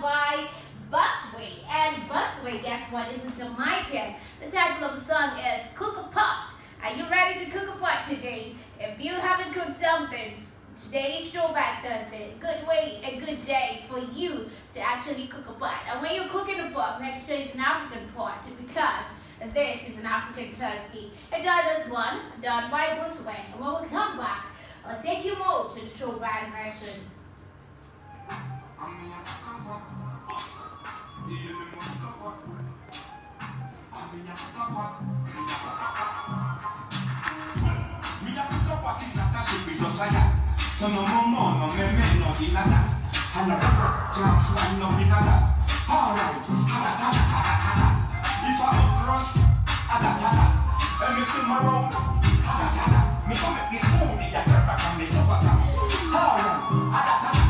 by Buzzweh. And Buzzweh, guess what, is a Jamaican. The title of the song is Cook a Pot. Are you ready to cook a pot today? If you haven't cooked something, today is Throwback Thursday. Good way, a good day for you to actually cook a pot. And when you're cooking a pot, make sure it's an African pot because this is an African turkey. Enjoy this one, done by Buzzweh. And when we come back, I'll take you more to the throwback version. So no more, no me, no dinada. And the just one no dinada. Alright, if I don't cross, and you see my road, me come make this food, me get back on me so what's up. Alright,